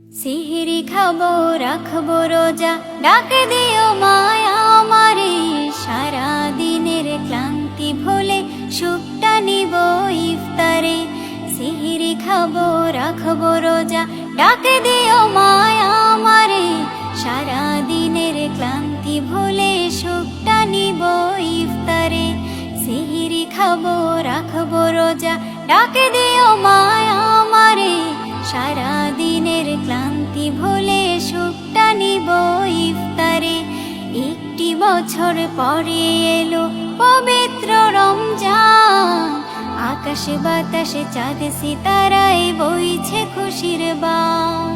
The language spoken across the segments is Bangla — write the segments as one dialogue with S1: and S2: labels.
S1: সিহিরি খাবো রাখবো রোজা, ডাক দিও মায়া আমারে। সারা দিনের ক্লান্তি ভুলে সুখটা নিব ইফতারে। সিহিরি খাবো রাখবো রোজা, ডাক দিও মায়া আমারে। সারা দিনের ক্লান্তি ভুলে সুখটা নিব ইফতারে। সিহিরি খাবো রাখবো রোজা, ডাক দিও মায়া আমারে। সারা দিনের ক্লান্তি ভুলে সুখটা নিব ইফতারে। একটি বছর পরে এলো পবিত্র রমজান, আকাশে বাতাসে চাঁদ সিতারায় বইছে খুশির বান।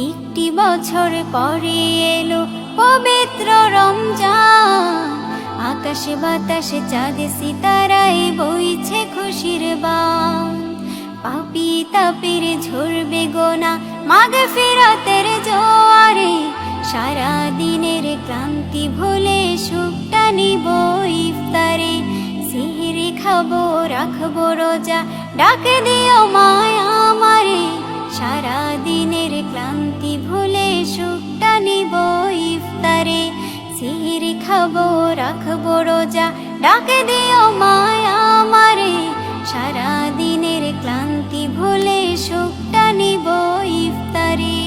S1: একটি বছর পরে এলো পবিত্র রমজান, আকাশে বাতাসে চাঁদ সিতারায় বইছে খুশির বান। পাপী তাপের ঝরবে গোনা মাগফিরাতের জোয়ারে। সারা দিনের ক্লান্তি ভুলে সুখটা নিব ইফতারে। সিহিরি খাবো রাখবো রোজা, ডাক দিও মায়া আমারে। সারা দিনের ক্লান্তি ভুলে সুখটা নিব ইফতারে। সিহিরি খাবো রাখবো রোজা, ডাক দিও মায়া আমারে। সারা দিনের ক্লান্তি ভুলে সুখটা নিব ইফতারে।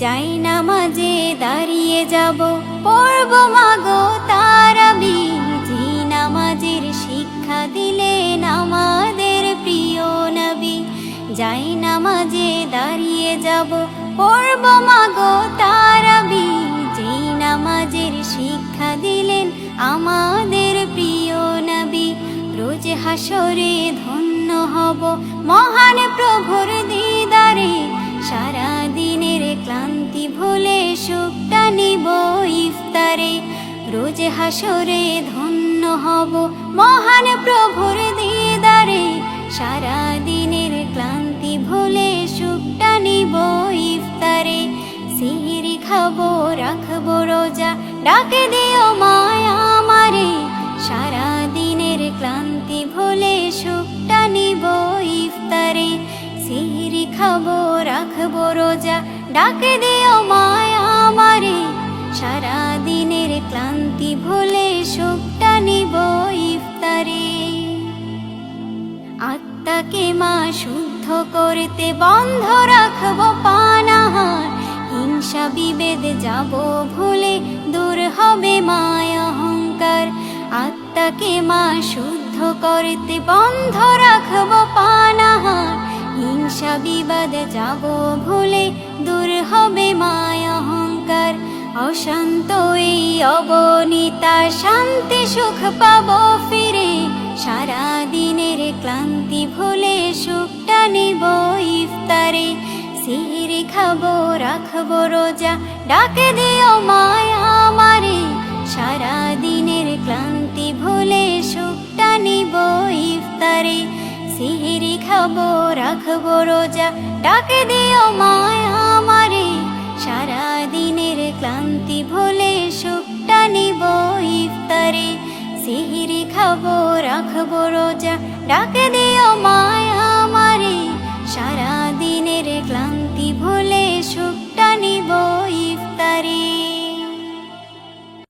S1: যাই নামাজে দাঁড়িয়ে যাব, পড়ব মাগো তারাবি। যে নামাজের শিক্ষা দিলেন আমাদের প্রিয় নবী। যাই নামাজে দাঁড়িয়ে যাব, পড়ব মাগো তারাবি। যে নামাজের শিক্ষা দিলেন আমাদের প্রিয় নবী। রোজ হাসরে ধন্য হব মহান প্রভুর দিদারে। সারা দিনের ক্লান্তি ভুলে সুখটা নিব ইফতারে। রোজ হাসরে ধন্য হব মহান প্রভুর দিদারে। সারা দিনের ক্লান্তি ভুলে সুখটা নিব ইফতারে। সিহিরি খাবো রাখবো রোজা, ডাক দিও মায়া আমারে। সারা দিনের ক্লান্তি ভুলে সুখটা নিব ইফতারে। সিহিরি খাবো রাখবো রোজা, ডাক দিও মায়া আমারে। সারা দিনের ক্লান্তি ভুলে সুখটা নিব ইফতারে। আত্মাকে মা শুদ্ধ করতে বন্ধ রাখবো পানাহার। হিংসা বিভেদ যাব ভুলে দূর হবে মায়া অহংকার। আত্মাকে মা শুদ্ধ করতে বন্ধ রাখবো পানাহার। হিংসা বিবাদ যাব ভুলে দূর হবে মায়া অহংকার। অশান্ত এই অবনীতা শান্তি সুখ পাবো ফিরে। সারা দিনের ক্লান্তি ভুলে সুখটা নিব ইফতারে। সিহিরি খাবো রাখবো রোজা, ডাক দিও মায়া আমারে। সারা দিনের ক্লান্তি ভুলে সুখটা নিব ইফতারে। সিহিরি খাবো রাখবো রোজা, ডাক দিও মায়া আমারে। সারা দিনের ক্লান্তি ভুলে সুখটা নিব ইফতারে। সিহিরি খাবো রাখবো রোজা, ডাক দিও মায়া আমারে। সারা